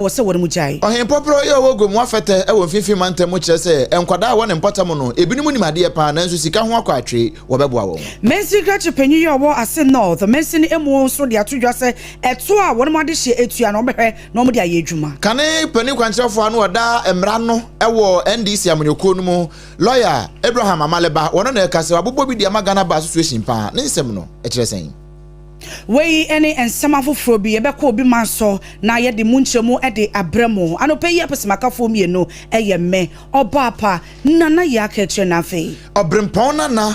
wose won mu jai ohen popro ye wo gom afete e wo fifi mantem kire se enkwada wo ne mpatam no ebinum nimade pa na nso sika ho akwatwe wo beboa wo mensi krache panyu ye wo ase north mensi ni emu so de atodwa se eto a won mu de hye etua no behwe no mu de aye adwuma kane pani kwankyerefo anu oda emra no e wo NDC amanyoko no mu lawyer Abraham Amaleba wono na ekase abobɔ bi de amagana ba association pa ne nsem no e kire sen we any ensema foforo bi ebekọ obi manso na ye de munchemu e de abremo anope ye pesemakafo mienu eye me obaapa nana ya ka kire na fe obrempon na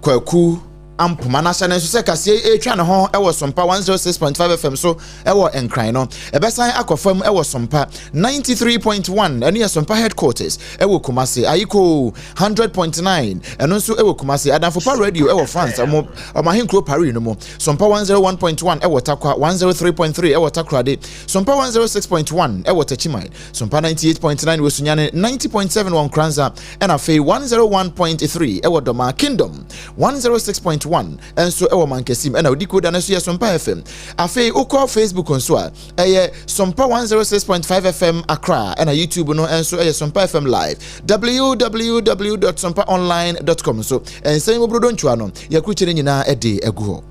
kwaku ampoma na hyɛ nso sɛ kase etwa ne ho ɛwɔ SOMPA 106.5 FM so ɛwɔ enkran no ɛbɛsan akɔfam ɛwɔ SOMPA 93.1 ɛne yɛ SOMPA headquarters ɛwɔ Kumasi ayiko 100.9 ɛno nso ɛwɔ Kumasi Adamfopa radio ɛwɔ France ɔmahenkro Paris no mu SOMPA 101.1 ɛwɔ Takwa 103.3 ɛwɔ Takrade SOMPA 106.1 ɛwɔ Tachimai SOMPA 98.9 wɔ Sunyane 90.7 wɔ Nkranza ɛna afei 101.3 ɛwɔ Doma Kingdom 106.1 enso ewo mankesim ena odikoda na so ye SOMPA FM afei ukọ Facebook nso a eye SOMPA 106.5 FM Accra ena YouTube no enso eye SOMPA FM live www.sompaonline.com so ensen mo brodo ntwa no ye kruchire nyina ede egu ho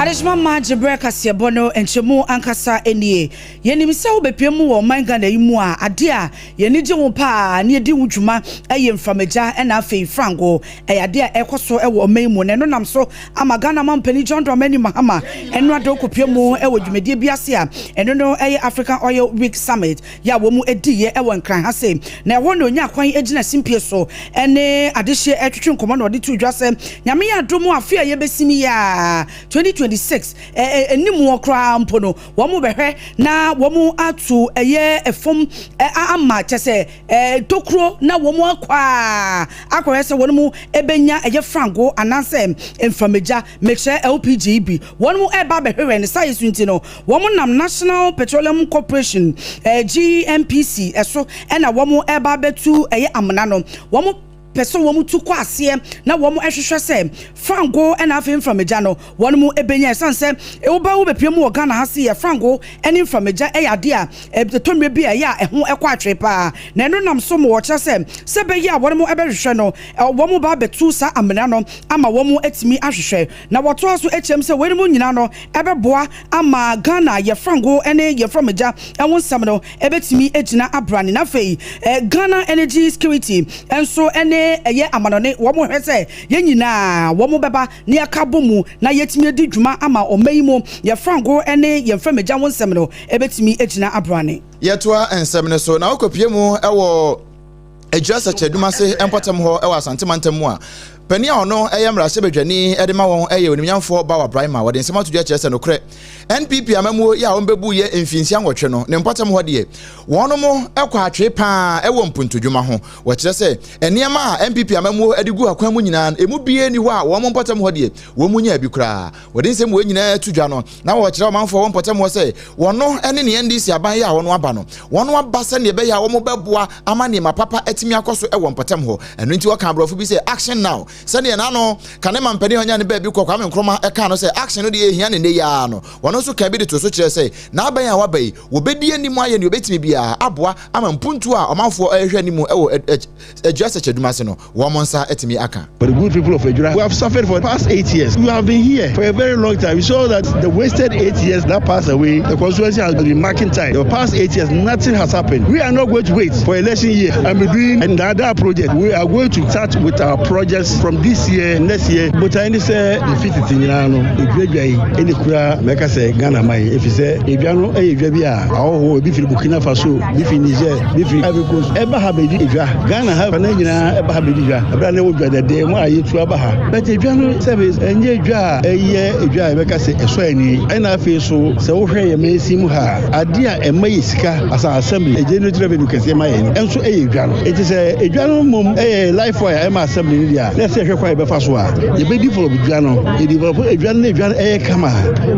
Arishma Majibre Kasiabono enchemu ankasa enie yenim se wo bepiem wo manga na yimu a ade a yeni je wo pa na edi wudwuma eye mframeja na afei frango ade a ekoso ewo maimu ne no nam so amagana mampani John Dramani Mahama eno ade okopiem ewo dwumedie biase a eno no eye African Oil Week Summit ya wo mu ediye ewo nkran ha se na ewo no nya kwan egina simpie so ene adehye etwetwe nkomo na ode tu dwase nyame ya domo afia ye besimi ya 2026 enimu okra mpono womu behwe na womu atu eye efom ama chese tokro na womu akwa se womu ebenya eye frango anase emfameja mekse LPGB womu eba behwe ne sai sunti no womu nam National Petroleum Corporation GNPC eso na womu eba betu eye amana no womu person womu tu kwase na womu ehwehwe se frango na afem from no womu ebenya sanse woba wo bepiem wo Ghana ha se ye frango eni from eja eyade a tonwe bi a ya eho ekwa atwe pa na eno nam so mo wo kye se be ya womu ebehwehwe no womu ba betu sa amena no ama womu etimi ahwehwe na woto aso echem se womu nyina no ebeboa ama Ghana ye frango ene ye from eja enwo nsam no ebetimi egina abrane na fei Ghana Energy Security enso ene eye amanone wo mo hwese ye nyina wo mo beba ne akabomu na yetimi edi dwuma ama omayimo ye frango ene ye mframeja wonsem no ebetimi egina abrane yetoa ensem ne so na okopiemu ewo ejasa cheduma se empatam ho ewo asantemantam a pani a ono eyemra se bedwani edema won eye onimnyamfo ba wa Brima wode nsema to dua kyerese no kre NPP amamu ya ombebu ye mfinsi anwotwe no ne mpatam ho de wono mo ekwa atwe pa ewo mpuntudwuma ho wo kyerese eniema a NPP amamu adigu akwan mu nyina emu bie ni ho a wo mo mpatam ho de wo mu nya bi kra wode nsem wo nyina tudwa no na wo kyerɛ manfo wo mpatam ho se wono ene ne NDC aban ya wono aba no wono aba se ne be ya wo mo beboa amane mapapa etimi akoso ewo mpatam ho eno nti wo ka brofo bi se action now sani na no kane mampani honya ne ba bi kokwa me nkroma eka no se action no de ehia ne ne ya no wono so ka bi de to so kire se na aban ya wabai wo bedi animu aye ne obetimi bia aboa ama mpuntu a omanfo ehwe animu ewo adjust cheduma se no wo monsa etimi aka. For the good people of Ejura, we have suffered for the past 8 years. We have been here for a very long time. We saw that the wasted 8 years that passed away, the constituency has been marking time. The past 8 years, nothing has happened. We are not going to wait for election year and be doing another project. We are going to start with our projects from this year, next year. But I say defeat it in Yano, the great guy, any kura, make us say Ghana Mai. If you say, if you know, if you are, oh, if you Burkina Faso, if you Niger, if you Ivory Coast, ever have a Ghana have an engineer, ever have a Ghana would be the day more you to Abaha. But if you know service and you draw a year, if you make us say a swany, and I feel so hey, may seem her idea and Mayiska as an assembly, a general revenue can say my and so a Ghana. It is a Ghana mum, a life wire, I'm assembly. Let's say hwe kwa be fa so a ye be develop dua no ye develop adua na adua e kama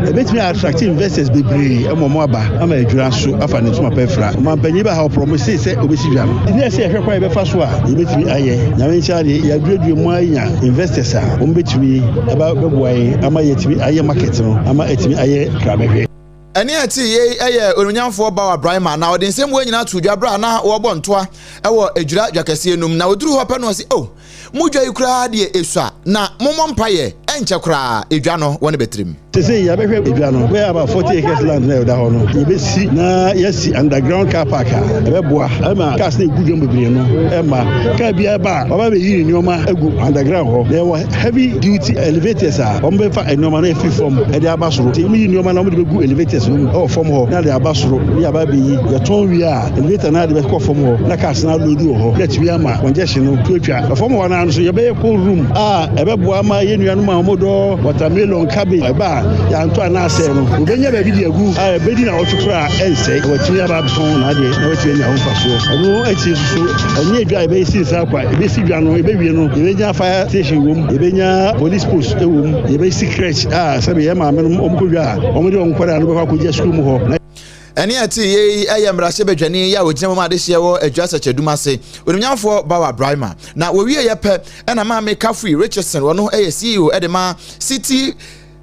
e betimi attract investors bebree mo aba ama adua so afa ne tuma pefra ma panyi ba ha promise say obesi dua no ne say hwe kwa be fa so a ye betimi aye nyame ncha de ya duadua mu anya investors a o betimi aba beboaye ama ye timi aye market no ama etimi aye krabehwe Eni ati ye eye onunyamfo bawa Brahima na odi nsem we nyina to dwabra na wo bo ntoa ewo adwura dwakase enum na oduru ho pa no si oh mudwa ikura de esua na mommo mpaye enche kura edwa no woni betrim say ya behwe edwa no we about 40 acres land na da ho no ye be si na yesi underground car park e be boa ama cars na egudwom bebre no e ma ka bia ba baba be yiri nyoma egu underground ho there were heavy duty elevators o mbe fa enoma na free form e de abasoro ti mi yiri nyoma na mo de begu elevators no form ho na de abasoro ya ba be yi ya ton wi a elevator na de be ko form ho na cars na load ho ya ti wi ama congestion no twatwa form ho na so ye be cool room e be boa ma ye nuanu ma modo watermelon cabbage e ba ya nto ana ase no obenya ba bi di agu bedi na otukura ense watiri aba son na de na watiri nya honfaso no echi so ani edwa be si sa kwa be si dwa no be wie no be nya fire station wom be nya police post wom be si crèche sabe ye ma me no omkodwa omode onkwara no be kwa kujia school mu ho Eni ati ye ayamrase bedwani ya wogina mama de hye wo adwa sachaduma se onunyamfo bawa Brahima na wo wie ye pe na ma me Kafui Richardson wono CEO edema City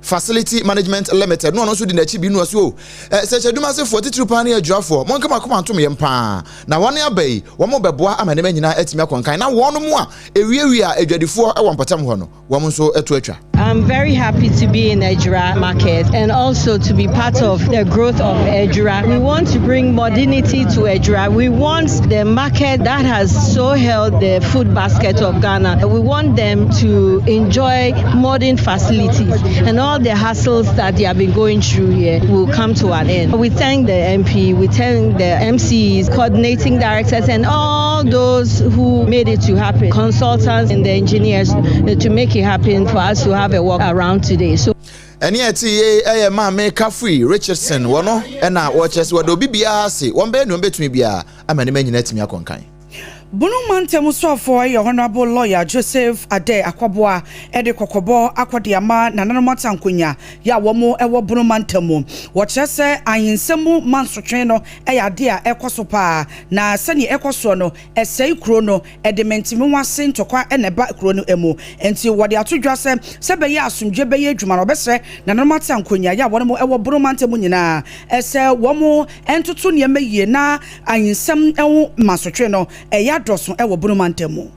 Facility Management Limited no so di na chi bi no so sachaduma se 43 pa na adwafo monka makoma antom ye mpa na wone abai wo mo beboa amane manyina atimi akonkan na wono mu a ewie a adwadifo e wonpatam ho no wo mo so eto atwa. I'm very happy to be in Ejura market and also to be part of the growth of Ejura. We want to bring modernity to Ejura. We want the market that has so held the food basket of Ghana. We want them to enjoy modern facilities and all the hassles that they have been going through here will come to an end. We thank the MP, we thank the MCs, coordinating directors and all those who made it to happen, consultants and the engineers to make it happen for us to have a walk around today. So Eni ati ma me Kafui Richardson wono na wo chese wo do bibia se won be no betumi bia amane manyina timi akonkan. Bunu mantem so your honorable lawyer Joseph Ade Akwaboa ede kokobo akwadiama na nanomata nkonya ya womo ewo bunu mantemu wo chese ayinsemu mansotwe no ya de a ekoso pa na sani ekoso no esei kuro no ede mentimi wase ntokwa eneba kuro no emu enti wode atodwa se be ya asumdwe be ya adwuma no besre na nanomata nkonya ya womo ewo bunu mantemu nyina ese womo entutu ne yie na ayinsem ewo mansotwe no ya doso ewo bunu mantemu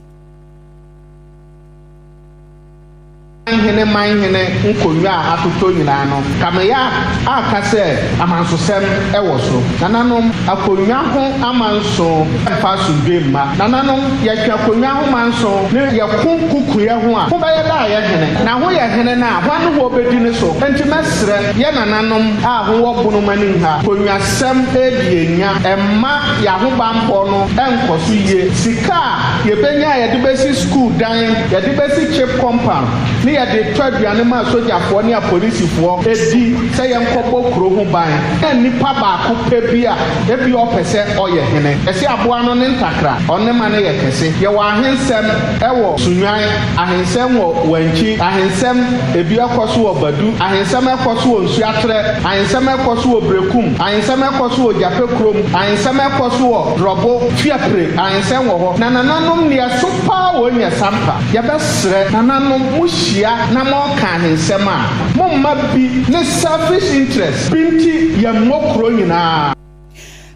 hene manhene nkonwa atoto nyina no kameya akase amansosem ewo so nananom akonwa ho amanso faso bemma nananom yatwa konwa ho manso ne yakunkukuye ho a hobaye da ye hene na ho ye hene na hwanu wo bedi ne so enti mesre ye nananom a ho wo bunu mani ha konwa sem edienya emma ya ho bampo no enkoso ye sika ye benya ye de besi school dan ye de besi chip compound ni ya de twaduane ma sojafo ne apolisifoɔ edi sɛ yɛn kɔbɔ kuro ho ban na nipa baako pɛ bi a ebi ɔpɛsɛ ɔyɛ hene ɛsɛ aboa no ne ntakra ɔne ma ne yɛ kɛse yɛ wɔ ahensɛm ɛwɔ sunwan ahensɛm wɔ wankyi ahensɛm ebi ɛkɔ so wɔ badu ahensɛm ɛkɔ so wɔ nsuatrɛ ahensɛm ɛkɔ so wɔ brekum ahensɛm ɛkɔ so wɔ jape kurom ahensɛm ɛkɔ so wɔ drɔbo fiapre ahensɛm wɔ hɔ na nananom ne yɛ so paa wɔ nyɛ sampa yɛbɛsrɛ nananom muhyia na mo kan hensem a momma bi ne selfish interest binti ye mokro nyina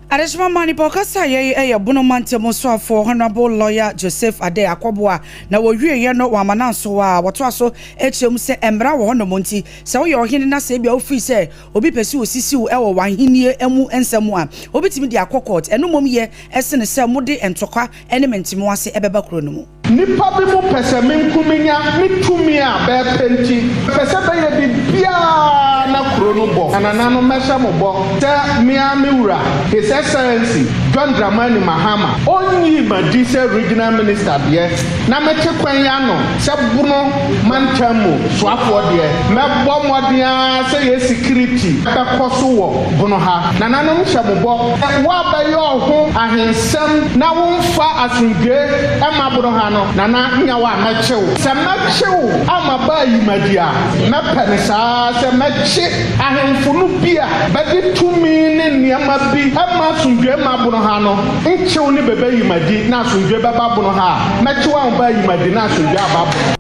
Adeshima Manipo kasa ye bunu mantemu so for honorable lawyer Joseph Ade Akwaboa na wo wie ye no wamana so a woto aso echem se emra wo hono monti se wo ye ohene na se bia ofi se obi pesi osisi wo e wo wanhenie emu ensemu a obi timi di akokot eno mom ye esene se mode entokwa ene mentimo ase ebeba kro no mu nipa bi mu pese menkuminya mitumi a be penti pese be ye bia na kro no bo anana no mesha mo bo se mia miura His Excellency John Dramani Mahama onyi madi sɛ regional minister deɛ na mete kwan ya no sɛ bono mantamu soafoɔ deɛ mɛbɔ mmɔden sɛ yɛ security bɛkɔ so wɔ bono ha na nanom hyɛ bobɔ woabɛyɛ ɔho ahensɛm na womfa asomdwe ɛma bono ha no nana nya wo a mɛkyew sɛ mɛkyew ama baa yimadi a mɛpɛ ne saa sɛ mɛkye ahemfo no bi a bɛde tumi ne nneɛma bi ɛma asomdwe ma bono ha no nkyew ne bɛbɛ yimadi na asomdwe bɛba bono ha mɛkyew a baa yimadi na asomdwe aba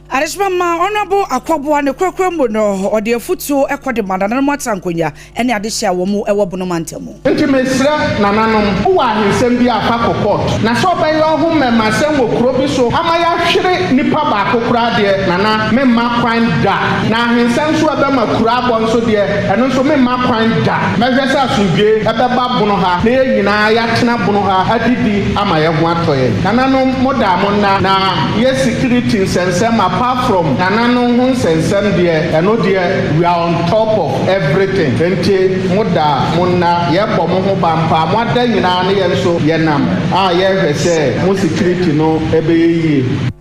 Arishmama honorable Akwabua ne kwekwe no ode afutuo ekode mandana no atankonya ene ade hia wo mu ewo bono mantemu nti mesra nananom wo ahensem bi afa kokot na so bayo ho mema sem wo kuro bi so ama ya hwere nipa ba kokura de nana memma kwan da na ahensem so ebe makura abon so de eno so memma kwan da mehwe sa asudwe ebeba bono ha na yina ya tena bono ha adidi ama ye ho atoye nananom moda mo na ye security sensem apart from nananom ho sensem de eno de we are on top of everything enti moda monna ye bɔ mo ho bampa mo ada nyina ne ye so ye nam ye hwɛ sɛ mo security no ebeyie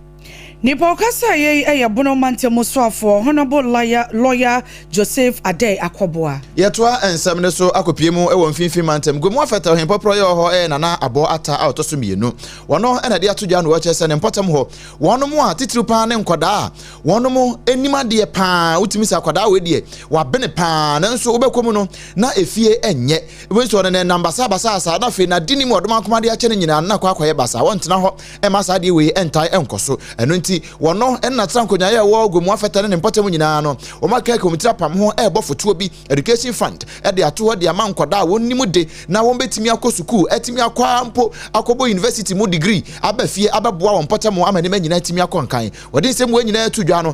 Nipa okasa ye bono mantemu soafo honorable lawyer Joseph Ade Akwabua. Yetoa ensem ne so akopie mu ewo mfimfin mantem gomu afeta ohen popro ye ho nana abo ata a otoso mienu. Wono ena de atodwa no wache se ne mpotem ho. Wono mu a titiri pa ne nkoda. Wono mu enimade pa utimi sa koda we de wa bene pa nanso obekomu no na efie enye. We so ne number basa na fe na dini mu odoma komade ache ne nyina na kwa kwaye basa. Wontena ho e masa de we entai enkoso. Eno nti wono enna trankonya ye wo gomu afeta ne mpotem nyina no. O maka komitra pam ho e bofotuo bi education fund e de ato ho de ama nkoda wonnim de na won betimi akosuku etimi akwa mpo akobo university mu degree abafie abeboa won potem amane manyina etimi akonkan wode nsem wo nyina atudwa no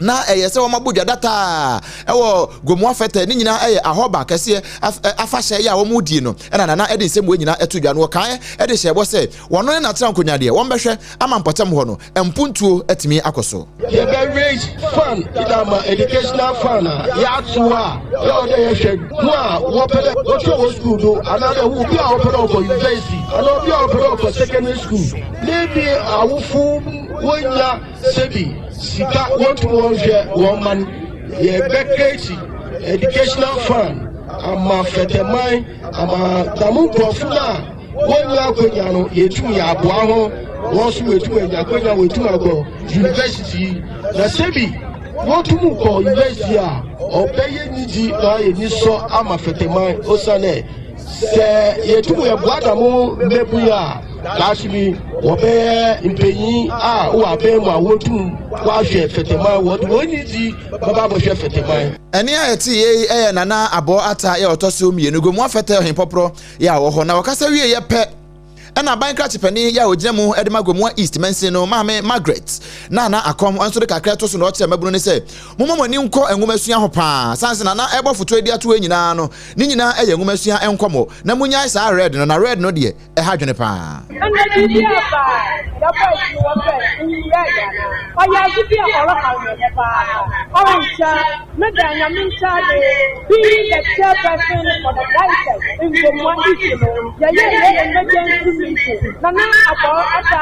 na eyese wo mabodwa data ewo gomu afeta ni nyina ahoba kase afahye ya wo mudi no na ede nsem wo nyina atudwa no kan ede hyebo se wono na trankonya de won behwe ama mpotem ho no empuntuo etimi akoso ye be raise fund idama educational fund ya tuwa yo de yehwe mu a wo pele wo to school do another who be a pele for university another be a pele for secondary school maybe awufu wonya sebi sika want one man ye beketi educational fund ama fetemai ama damu profuna wonya konya no yetu ya aboa ho wosu wetu enya konya wetu ago university na sebi wotu ko university a obeye niji na ye ni so ama fetemai osane se yetu ya boada mo mebu ya lashimi wobe impenyi wo abemu awotum wa hwe fetema woni di baba bo hwe fetema ene ayeti ye nana abo ata ye otoso mienu gomu afeta ohen popro ya wo ho na wakasa wie ye pe ena ban kra chepani ya oginemu edema gomu east mensin no maame Margaret na akom anso de kakra to so no oche mabunu ne se momomani nko enwomasua ho pa sanse na ebo foto edi ato nyina no ni nyina eye enwomasua enkomo na munya sa red no na red no de ha dwene pa Nana about ata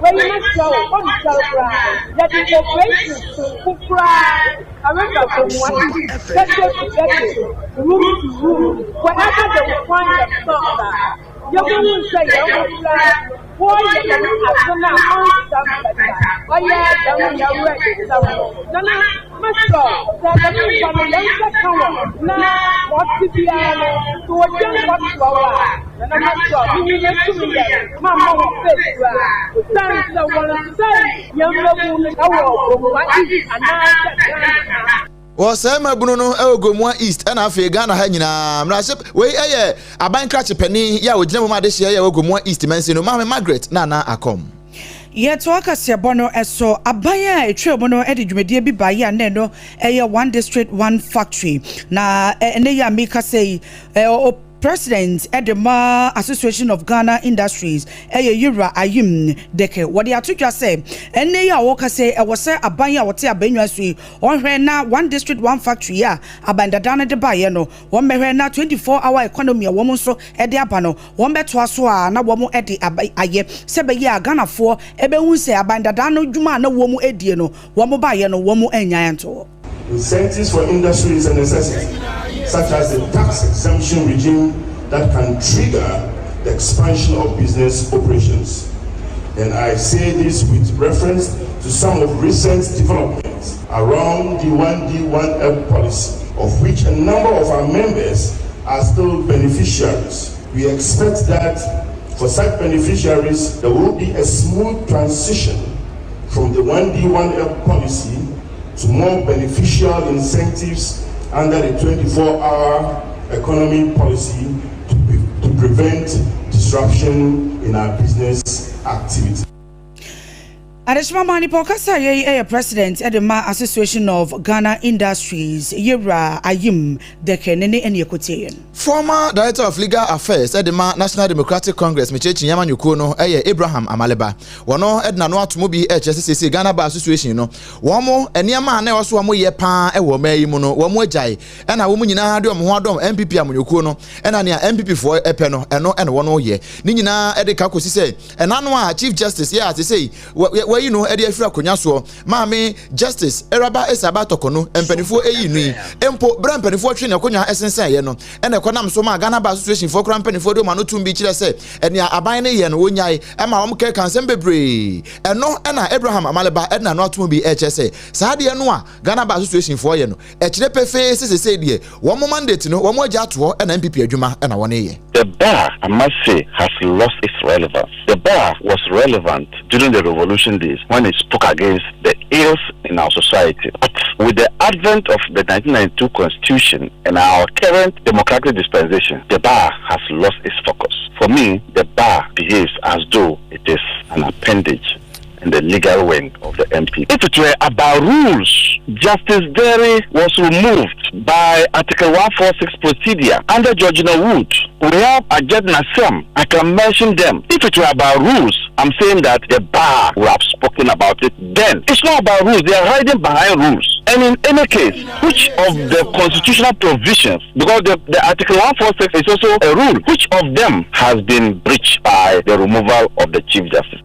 when you must go on cry. That is a great to cry. I remember from one to room to room, wherever they will find a song. You will say, boy, you can have on somebody. Oh, yeah, you're ready. Nana must go. Now, what to be to a young what and I'm not sure. You need to be Mamma will face. Thanks, I want to say, young woman, Wasema bunu no egomwa east na afi Ghana ha nyina mrashe we aban krache pani ya oginemu ma de hye ya egomwa east mensi no maame Margaret na akom Yet wakase bono eso abaya etwe bono edi dwumedie bi ba ya ne no one district one factory na ene ya mika say president Edema Association of Ghana Industries Odehyieba Deke what they atutwa say enne ya woka say e wo say aban ya wote abanwa so onhwe na one district one factory ya abandadana de baye no wo mehwe na 24-hour economy wo mo so e de aba no wo beto aso a na wo mo e de aye se be ya Ghana fo e be hu say abandadana dwuma na wo mo edie no wo mo baye no wo mo enyan to. Incentives for industry is a necessity, such as the tax exemption regime that can trigger the expansion of business operations. And I say this with reference to some of recent developments around the 1D1F policy, of which a number of our members are still beneficiaries. We expect that for such beneficiaries, there will be a smooth transition from the 1D1F policy to more beneficial incentives under the 24-hour economy policy to prevent disruption in our business activity. Adeshima Mani Pokasa ye president Edema Association of Ghana Industries Odehyieba Deke nene eni ekoteyen. Former Director of Legal Affairs Edema National Democratic Congress Mechechi Nyamanyuko no Abraham Amaleba. Wono edna no atomo bi HSCC Ghana Bar Association no. Womo eniama na ewo so womo ye pa ewo mayi mu no womo agyae ena womo nyina de omo ho adom MPP amanyuko no ena ne MPP fo epe no eno wono ye. Ni nyina ede ka kosi se ena no a Chief Justice ya ate sei wayi no ede afira konya so maame Justice Eraba Esaba Tokono empanifo eyi nu empo bra empanifo twe ne konya esensen ye no ena konam so ma Ghana Bar Association for kra empanifo do ma no tumbi kire se ene aban ne ye no wonyae ema wom ke kansem bebre eno ena Abraham Amaleba edna no atomo bi HSA saa de no a Ghana Bar Association for ye no ekire pefe sese de wom mandate no wom agya to ena MPP adwuma ena won ye. The bar, I must say, has lost its relevance. The bar was relevant during the revolution days when it spoke against the ills in our society. But with the advent of the 1992 Constitution and our current democratic dispensation, the bar has lost its focus. For me, the bar behaves as though it is an appendage in the legal wing of the MP. If it were about rules, Justice Derry was removed by Article 146 procedure under Georgina Wood. We have Ajed Nassim. I can mention them. If it were about rules, I'm saying that the bar will have spoken about it then. It's not about rules. They are hiding behind rules. And in any case, which of the constitutional provisions, because the Article 146 is also a rule, which of them has been breached by the removal of the Chief Justice?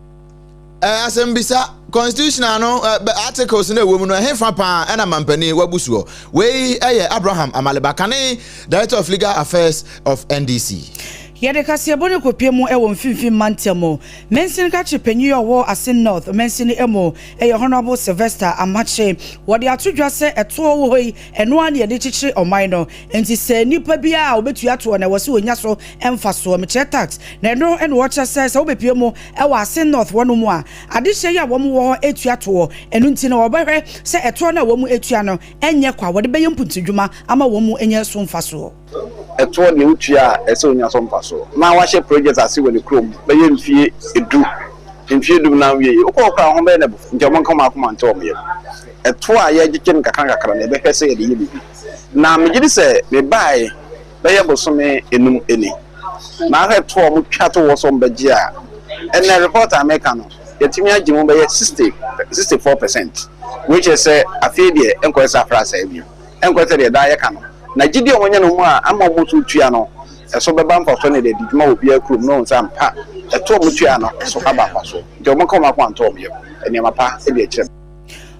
Asembisa constitutional no articles na wo mu no hefa pa na mampani wabusuo we Abraham Amaleba kane Director of Legal Affairs of NDC. Yede kase bone kopie mu ewo mfimfim mantemo mensin ka chepanyi owo Asin North mensin emo Honorable Sylvester Amache wode atodwa se eto wo hoi eno ane yede chichire oman no enti se nipa bia obetua to na wose onya so emfa so meche tax na eno wo cha se obepie mu ewo Asin North wono mu a ade hye ya wo mu wo etua to eno nti na wo behwe se eto na wo mu etua no enye kwa wode beye mpuntudwuma ama wo mu enye so mfa so eto ne utua ese onya so mfa so na wa she project ase we ne krom be ye mfie edu na wie okokra ho be na bu nje mo nkoma akoma nte omo ye eto a ye gikin kakra na be hwese ye de ye bibi na megidi se me bai be ye bosome enum eni na ha eto mo twato wo so mbaji a ene report America no yetimi agimo be ye 64%, which is afedie enkwesa frasa ebi enkwesa de da ye kano na gidi onye no mu a ama mo tutua no eso beba mfa so ne de djuma obi akrum no nsampa eto mo tua no so aba fa so de mo koma kwa nto mo ene mapa e de kire.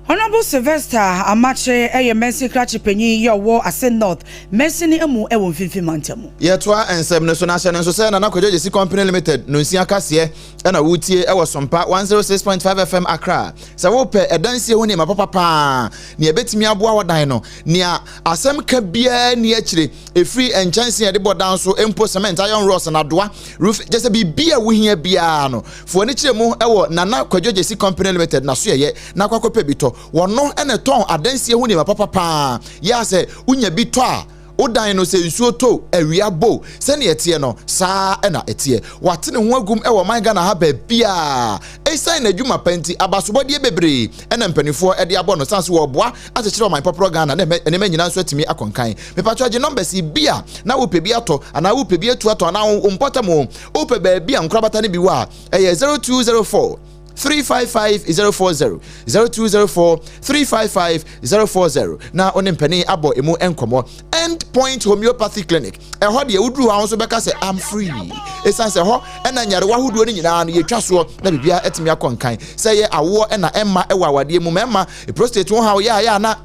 Honorable Sylvester Amache mensi krachi penyi ye wo Asin North mensi emu ewo mfimfim mantemu yetwa ensem ne so na hye ne so se na Odehyieba Company Limited no nsia kase na wutie ewo SOMPA 106.5 FM Accra se wo pe edansie hu ne mapapa ne ebetimi aboa wodan no ne asem ka bia ne akire efri enchanse ye de bodan so empo cement iron rods na doa roof just be bia wo hia bia no fo ne kire mu ewo Nana Odehyieba Company Limited na so ye na kwakope bito wono ene ton adansie hu ne mapapa ya se unya bi to a odan no se nsuo to awia bo se ne etie no saa na etie watene ho agum e wo man Ghana ha ba bia esan na adwuma panti abasobodie bebre ena mpanifo e de abo no sanse wo boa akekere o man popro Ghana na ene manyina nso atimi akonkan me pacho je number si bia na wo pe bia to ana wo pe bia tu ato ana wo mpotamo wo pe ba bia nkrabata ne bi wa 0204 355 040 0204 355 040 na onempani abo emu enkomo End Point Homeopathy Clinic ho de udru ha so beka se I'm free esan se ho na nyare wahodo ni nyina no yetwa so na bibia etimi akonkan se ye awo na emma ewa awade mu memma prostate ho ha ya na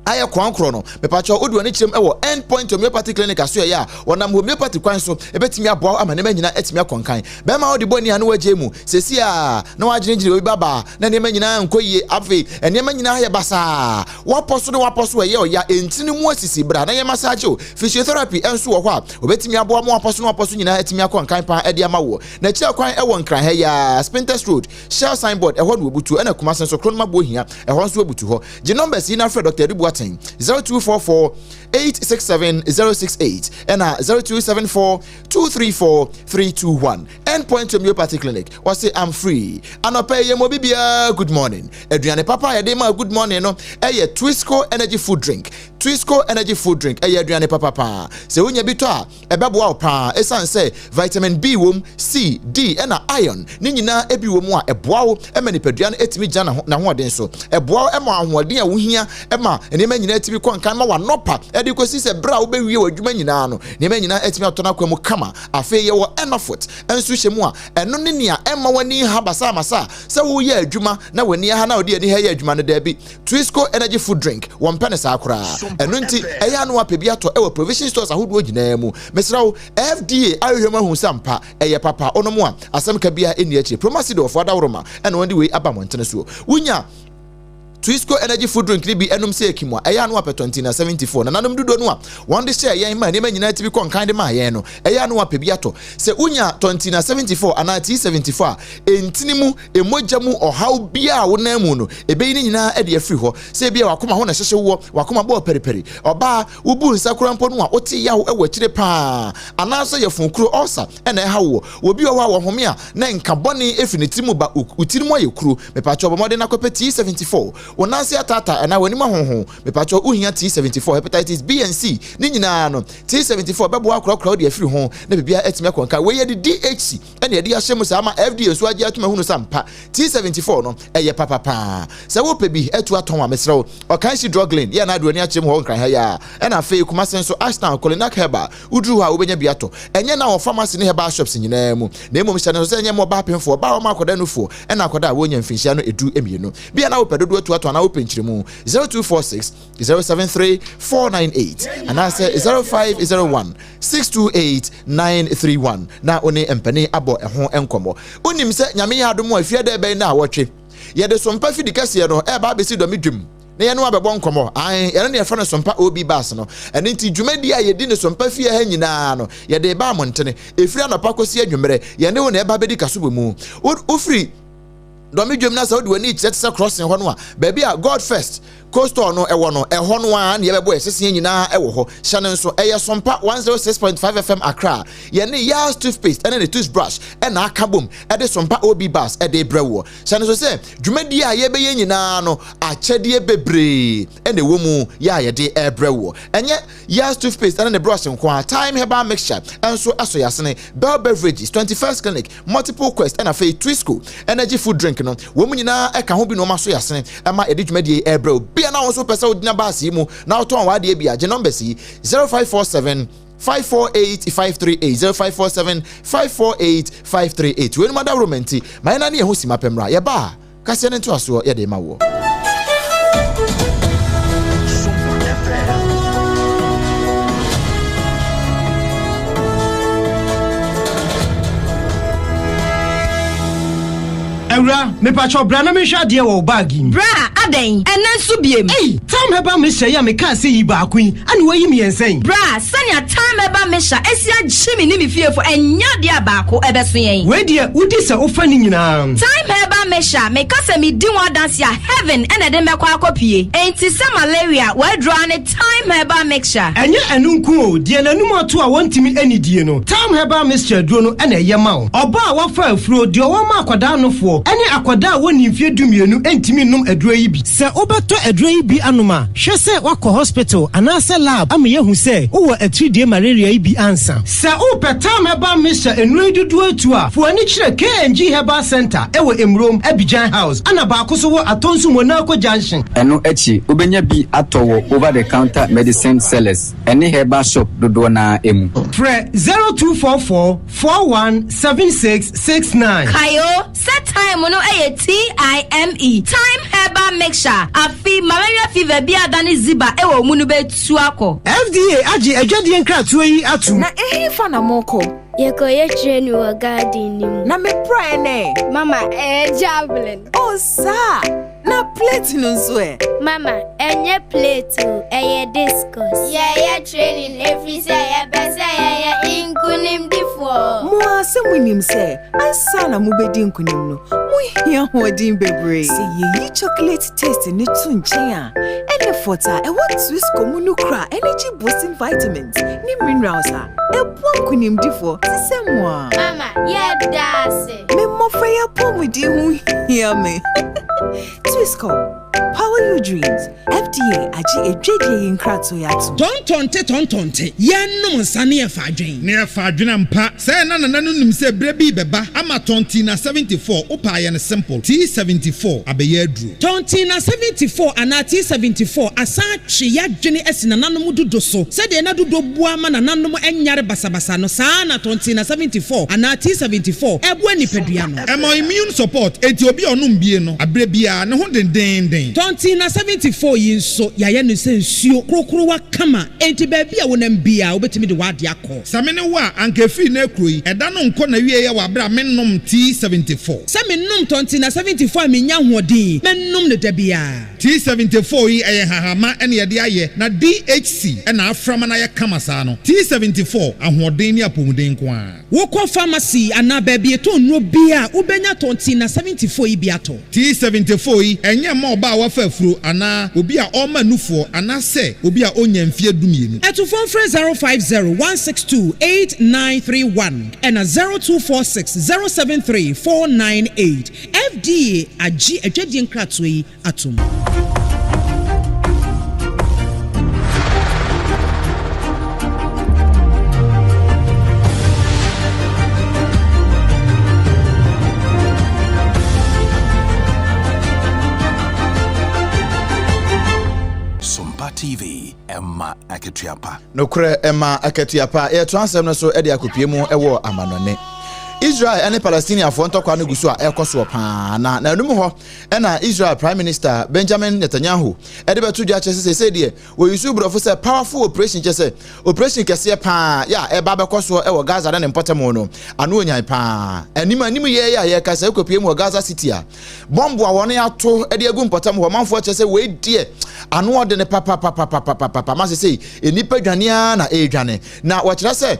aya kwankro no mepacho odu ani chirem ewo End Point Homeopathy Clinic aso ya wonam homeopathy kwan so ebetimi aboa amane manyina etimi akonkan be ma odi boni anu waje mu sesi a na wagyinegire obi baba na ne manyina nkoyie afi ene manyina ya basa waposo ye oya entini mu asisi bra na ye massage physiotherapy enso wo ho a obetimi aboa mu waposo nyina etimi akonkan pa ede amawo na chi akwan ewo nkran ha ya Spinters Road Shell signboard eho no obutu ena kuma senso kronma bohia eho nso obutu ho je numbers ina Fred Dr. Edibu 0244 867 068 and 0274 234 321. End Point Homeopathy Clinic. Or say I'm free. Anope ye mobibia good morning. Adriane Papa ya dema good morning no. Eye Twisco energy food drink. Twisco energy food drink. Eye Adriane Papa. Se unye bitwa ebeboa pa esan say vitamin B wom, C, D and iron. Ni nyina ebi wom a eboa wo ema ni peduane etimi jana na hoden so. Eboa ema ahoden a wo hia ema enema nyina etimi konkan ma wa nopa edi kosi se bra wo be wie wadwuma nyina no enema nyina etimi atona kwamu kama afe ye wo enofot ensu hyemu a eno ne nia ema wani ha basa masa se wo ye adwuma na wani ha na odi edi ha ye adwuma no da bi Twisco energy food drink wo mpene sa akora eno nti eya no apebi ato ewo provision stores ahodo nyina mu mesra wo FDA ahwehwema hu sampa eye papa onomo a asem ka bia eni achi promasido of adawroma eno wandi we aba montene so wunya Twisco energy food drink ni bi enum se ekimwa eya no apɛ 2074 na nanom dudo no a wɔn de hyɛ yɛn ma ne ma nyina tibi kɔnkan de ma yɛn no eya no apɛ bi ato sɛ unya 2074 ana T74 a entini mu emogya mu ɔhaw bia wo na mu no ebeyi ni nyina e de afiri hɔ sɛ bia wakoma ho na hyehye wo wakoma bɔ periperi ɔba wubu nsakura mpo no a wote yawo e wakyire pa ana so yɛ funkuro ɔsa e na ɛha wo obi ɔwa wɔ home a na nkabɔne efiniti mu ba utiri mu ayɛ kuro mepacho bɔmɔde na kɔpɛ T74 Wonansi atata na wanima honho mepacho uhia T74 hepatitis B and C ni nyina no T74 bebo akrokro de afiri ho na bibia etime konka we ye de DHC ene ye de ahyemu sa ma FDA so agi atuma hunu sampa T74 no eye papa se wo pebi etu aton wa mesrewo o kan si drug lane ye na do ani akyem ho nkran ha ya ena fe kuma senso Ashton Kolinak Heba udru ha obenya biato enye na wo pharmacy ne heba shops nyina mu na emom hyane so enye mo ba penfo ba wo makoda no fo ena akoda wo nya mfinhia no edu emienu bia na wo pedodo atu ato na wo penchiremu 0246 073 498 and I say 0501 628 931 na one empani abo eho enkomo unim se nyame ya adom afia da be na awotwe ye de sompa fidi kase no e ba besi do medwum na ye no abebo nkomo an ye ne yefra no sompa obi bas no ene nti dwumadi a ye di ne sompa fie ha nyina no ye de ba montene efiri anopa kosi adwumre ye ne wo na e ba bedi kaso mu ufiri domi dwemna sa odi wani kyerɛ crossing hɔ no a baabi a God First coastal no ɛwɔ no ɛhɔ no a na yɛbɛbɔ ɛsese nyinaa ɛwɔ hɔ hyɛne nso ɛyɛ SOMPA 106.5 FM Accra yɛne Yas toothpaste ɛne ne toothbrush ɛna aka bom ɛde SOMPA OB bars ɛde brɛwɔ hyɛne nso sɛ dwumadi a yɛbɛyɛ nyinaa no akyɛdeɛ bebree ɛna ɛwɔ mu yɛ a yɛde ɛbrɛwɔ ɛnyɛ Yas toothpaste ɛne ne brush nko a time herbal mixture ɛnso aso yasene Bell Beverages 21st Clinic multiple quest ɛna afei Twisco energy food drink no wɔn nyinaa ɛka ho bi no ma so yasene ɛma ɛde dwumadi ɛbrɛwɔ bia na also pesa odina baasi mu na oton wa de bia je number si 0547 548 538 0547 548 538 we no mada romanti my na ne ho sima pemra ye ba kase ne to aso ye de ma wo Ewra, me pacho bra na me hwa de wo bag yi. Bra, aden, enen so biem. Hey, time heba me hye ya me ka se yi ba akun. Ani wayi me ensen. Bra, sanya time heba me hye esi agye me ni me fie fo enya de abako ebeso yen. We de udi se ofa ni nyina. Time heba me hye me ka se me di one dance ya heaven ene de mekwa akopie. Enti se malaria we draw ne time heba mixture. Enye enunku o, de nanum ato a wontimi anidie no. Time heba mixture duro no ene ye ma wo. Oba a wafa afuro de wo ma akwada no fo. Ene akwada a woni mfie dumienu entimi num aduro yi bi. Se obeto aduro yi bi anoma, hwe se wakọ hospital anase lab am ye hu se wo atridie malaria yi bi ansa. Se o time heba mixture enu dudu atu a, fo ani kire KNG Herbal Center ewo Emrom Abidjan House. Ana ba akoso wo atonsu Monaco Junction. Eno echi obenya bi atowo over the counter medicine sellers. Any herbal shop dodo na emu. Fre 0244 417669. Kayo set time no TIME. Time herbal mixture. Afi malaria fever bi adani ziba ewo munu betu akọ. FDA agi ejadi enkratu yi atu. Na fa na moko. Yekoye training wa garden nimu. Na me prane. Mama, javelin. Oh, sa. Na plate nso e. Mama, enye plate o, discus. Yeah, training every say ya bese ya inkunim difo. Mo ase munim se, ansa na mo bedi nkunim no. Mo hia hodin bebre. Se ye chocolate taste ni tu nchen a. Ene fota e what Swiss comunu kra energy boosting vitamins. Ni minerals a. E pon nkunim difo. Se moi. Mama, yeah dase. Me mo freya pomudi hu hia me. Twisco, power your dreams. FDA agi ejedi yinkratso yatu. Tontonte. Yenum sane e fadwen. Ne e fadwen ampa. Se na nim se brebi beba ama tonti na 74 opa ye ne simple. T74 abeye adru. Tonti na 74 ana T74 asa twe ya dwene esina nanom dodo so. Se de na dodo bua ma na nanom enyare basabasa no saa na tonti na 74 ana T74 ebu anipadua no. Emo immune support enti obi onum bie no. Abrebia ne ho den. Tonti na 74 yinso ya ye no sensuo krokro wa kama enti ba bia wonam bia obetimi de wade akọ. Samene wa anka free na kroi eda no nko na wie ye wa bra mennom T74. Samennom tonti na 74 menya hodin mennom ne da bia. T74 yi eye hahama ene ye de aye na DHC ena aframa na ye kama saa no. T74 ahoden ni apomuden ko a. Wokọ pharmacy ana ba bia to nro bia ubenya tonti na 74 yi bia to. T74 yi enye ma oba wafa afuro ana obi a oma nufo ana se obi a onya mfie dumienu. Eto phone 050-162-8931 and 0246-073-498. FDA agi ejedi nkratwe yi atum. TV Emma Aketiapa. No kure Emma Aketiapa. E transem no so e de akopie mu e wo amanone. Israel and Palestinian for ntokwa no guso a ekoso pa na enum ho e na Israel Prime Minister Benjamin Netanyahu e de betu dia chese se de we use brofo se powerful operation chese operation kese pa ya e ba bekoso e wo Gaza na Mpotemo no anu onyan pa anim ye ya ye kasa ekopie mu Gaza City a bombo a won ato e de agu Mpotemo ho manfo chese we die anu ode ne papa ma se enipa dwane na e dwane na wo kire se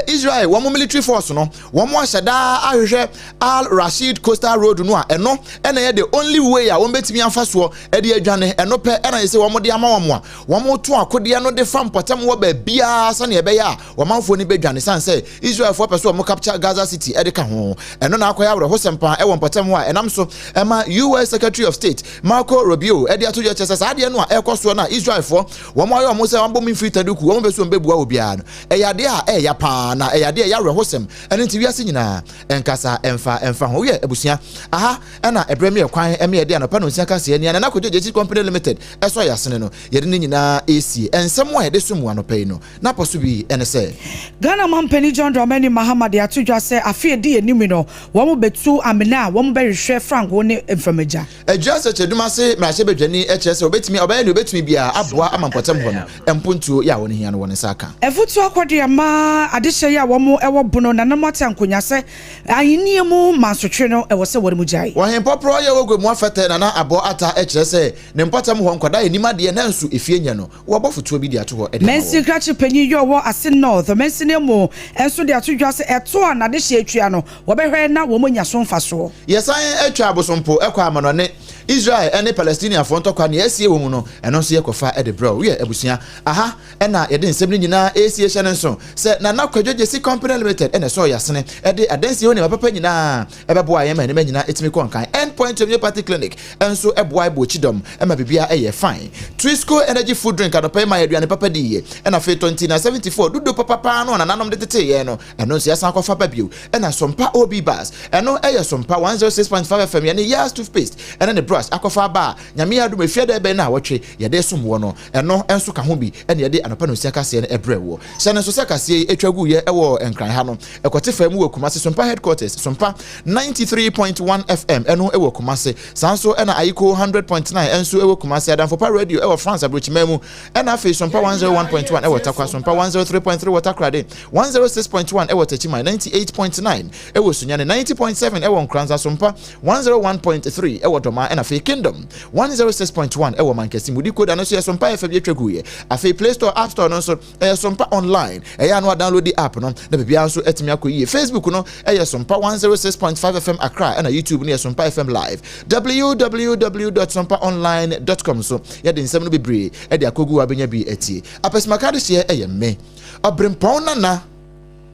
Israel one military force no one more shada ahwehwe Al Rashid Coastal Road no a eno ena the only way a one betimi afa so e de adwane eno pe ena yese one de ama a one to akode no de fam potem wo ba bia sa na ebe ya wo manfo ni bedwane san say Israel for person mo capture Gaza City e de ka ho eno na akoya wre hosempa e won potem ho a enam so ema US Secretary of State Marco Rubio e de ato je chese sa de no a ekoso na Israel for wo mo ayo mo say one bomb free taduku wo be so mbebua obia no e ya de a e ya pa na eyade ya rehosem ene nti wiase nyina enkasa emfa ho ye abusia aha ena ebreme kwan emeyade anopa no nsia kase ania na kojo jeji company limited eso yasene no yede ni nyina AC ensem wa yede sumu anopa no na poso bi ene se Ghana Mampani John Dramani Mahamad atudwa se afie di enimi no wo mo betu amena wo mo behwe franco ne emfamaja adjust cheduma se mrahye bedwani echese obetimi obetimi bia aboa amampotem ho no empuntu ya woni hia no woni saka efutu akwade ama na adehye ya wo mo ewo bono na namata nkonya se ayenie mu mansotwe no ewo se wore mu jai wo hen popro ye wo mu afete na abo ata ekire se ne mpatam ho nkwada enimade na nsu efie nya no wo bofoto bi di ato ho ede mensi krachi panyi yo wo ase north mensi ne mu enso de atodwa se eto a na adehye atwa no wo behwe na wo monya so mfaso yesan atwa abosompo ekwa amanone Israel and Palestinian front of Kwani Esie Womuno and also Yakofa at the bro. We are Ebusia. Aha, and I didn't say Nina Asia Shannon so said Nana Kwaji Company Limited and a soya sene at the Adensi only a papenina, a boy, and Menina, it's me conkai, end point of your party clinic, and so a boy bochidom, and my bibia a fine. Trisco energy food drink and pay my Adrian Papadi, and a fit 74 do papa no and anonum de Tayano, and no Siasanko Fababu, and a SOMPA OB bars, and no air SOMPA 106.5 FM and a year's toothpaste, and then the brush. Akofa ba nyame adu me fiade be na wotwe yede somwo no eno enso ka ho bi ene yede anopa no siaka se ne ebrewo se ne so siaka se etwagu ye ewo enkran ha no ekote fa mu Kumasi SOMPA headquarters SOMPA 93.1 FM eno ewo Kumasi sanso ena ayiko 100.9 enso ewo Kumasi Adamfo radio ewo France abrochimemu ena fe SOMPA 101.1 ewo Takwa SOMPA 103.3 Watakrade 106.1 ewo Techima 98.9 ewo Sunyane 90.7 ewo Nkranza SOMPA 101.3 ewo Doma ena Kingdom 106.1 ewo Mankesi mudi code anoso ya SOMPA FM yetwaguye afi Play Store App Store no so SOMPA online eya no download the app no na bibia so etimi akoyi Facebook no SOMPA 106.5 FM Accra and YouTube no SOMPA FM live www.sompaonline.com so ya den nsem no bebre e de akogu abenya bi etie apesimaka de hye me obrempon na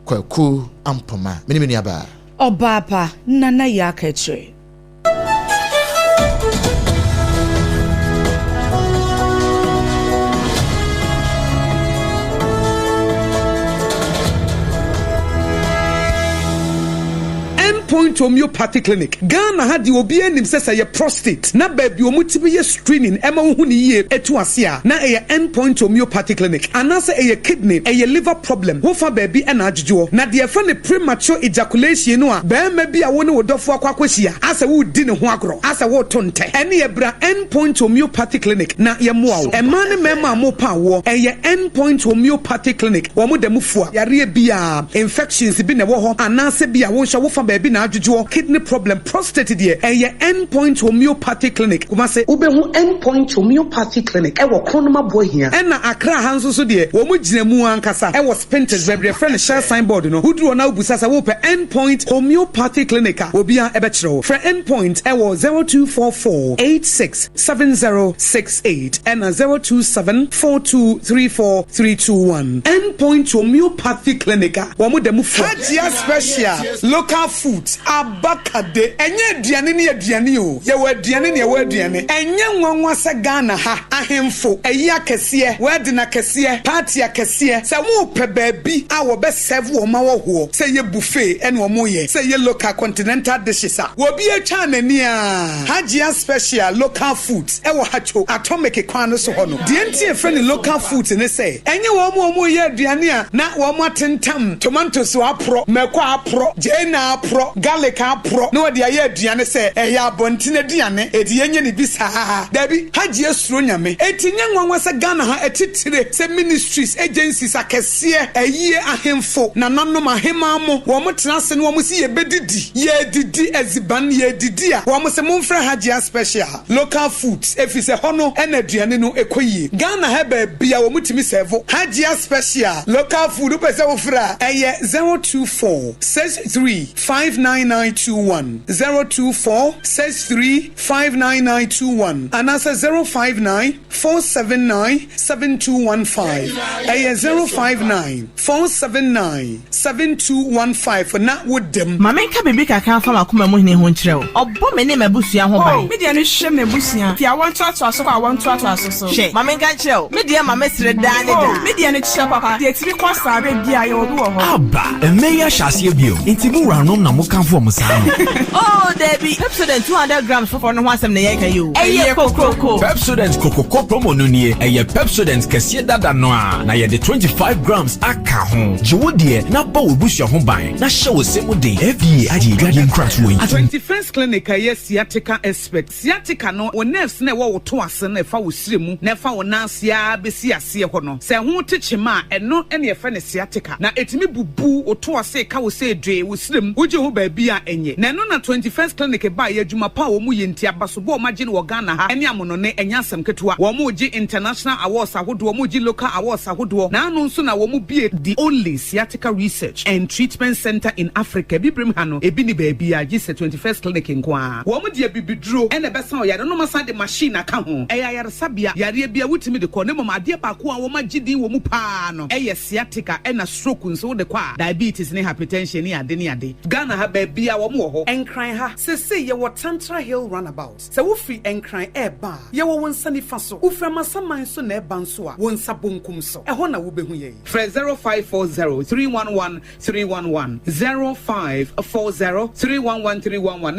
kwaku ampoma meni aba obaapa nana yaketwe Point homeopathy clinic Ghana had obi anim sesa ye prostate na baby omutibi ye screening ema hu ni ye etu ase a na ye endpoint homeopathy clinic anase ye kidney ye liver problem wo fa baby na adjujo na de fa ne premature ejaculation no a ba ma bi a wo ne wodofo akwakwahia asa wo di ne ho agro asa wo tonte ene ye bra endpoint homeopathy clinic na ye moa wo ema ne mema mo pa wo ye endpoint homeopathy clinic wo mo demufo yare bia infections bi ne wo ho anase bia wo hwa wo fa baby na adjujo kidney problem prostate de endpoint homeopathy clinic Kumasi ubehu endpoint homeopathy clinic ewo kronoma bohia ena Accra hanso so de wo mo ginemu ankasa ewo Spintex bebre friend share signboard no huduro na ubusasa wo pe endpoint homeopathy clinic obia ebechiro for endpoint ewo 0244867068 ena 0274234321 endpoint homeopathy clinic wo mo demu Hajia special local foods abakade enye aduane ne aduane o ye wa aduane ne wa aduane enye nwanwa se Ghana ha ahemfo eyi akese we de na kese party akese se wo pe baabi a wo be serve wo ma wo ho se ye buffet ene wo mo ye se ye local continental dishes a wo bi atwa nani a Hajia special local foods e wo hacho atomic kwan no so ho no de ntie fe ne local foods ne se enye wo mo ye aduane a na wo mo atentam tomatoes apro meko apro jena apro garlic apro no de aye aduane se ehya abontine aduane edi yenye ne bisa dabi Hajia suro nyame etinye nwanwa se Ghana ha etitire se ministries agencies akese aye ahemfo na nanom ahema mo wo mo tenase no wo mo si ye bedidi ye didi eziban ye didi a wo mo se momfra Hajia special local foods efise hono ena aduane no ekoyi Ghana ha ba bia wo mo timi serve Hajia special local food pese wo fra eye 02463599921 02463599921 and answer 05947972115 05947972115 for na would them Mama ka bibi ka kan fa makoma mu hene ho nkyerɛ wo ɔbɔ me ne mabusua ho ban me dia no hwɛ mabusua ti awon to aso so kwa awon to aso so hwɛ mama nka kyerɛ wo me dia mama sere daa ne daa me dia no kyerɛ papa ti etiri kwa sabe bia ye obi wo ho aba emeya hyase bio intimu ranom na mo kan fo mo saa oh Debbie Pepsodent 200 grams for no one na yeka you. Eye kokoko. Pepsodent kokoko promo no nie. Eye Pepsodent kese dada no a. Na ye de 25 grams aka ho. Jiwodie na ba obusu ho ban. Na hye wo semu de. FDA agi dragon crash wo. 21st clinic aye sciatica expert. Sciatica no wo nerves na wo to ase na fa wo siremu. Na fa wo nansia besi ase ho no. Se ho techima eno ene ye fa ne sciatica. Na etimi bubu wo to ase ka wo se dwe wo sirem. Woje ho ba bia enye. Na no na 21st clinic ba ye adwuma pa wo mu ye ntia baso bo ma gye no Ghana ha. Ene amono ne enya asem ketewa. Wo mu gye international awards ahodo, wo mu gye local awards ahodo. Na anu nso na wo mu bie the only sciatica research and treatment center in Africa. Bibrim ha no ebi ni ba bia gye se 21st clinic nko a. Wo mu de bibiduro ene besa o yare no masa de machine aka ho. Eya yare sabia yare bia wutimi de ko ne mama ade ba ko a wo ma gye din wo mu pa no. Eye sciatica ena stroke nso de kwa diabetes ne hypertension ne ade. Ghana ha ba bia wo mu ho. Enkran ha sese ye wo Tantra Hill runabout. Se wo free enkran eba ye wo wonsa nifa so. Wo fra masaman so na eba nso a wonsa bonkum so. Eho na wo behu ye. Frɛ 0540 311 311 0540 311 311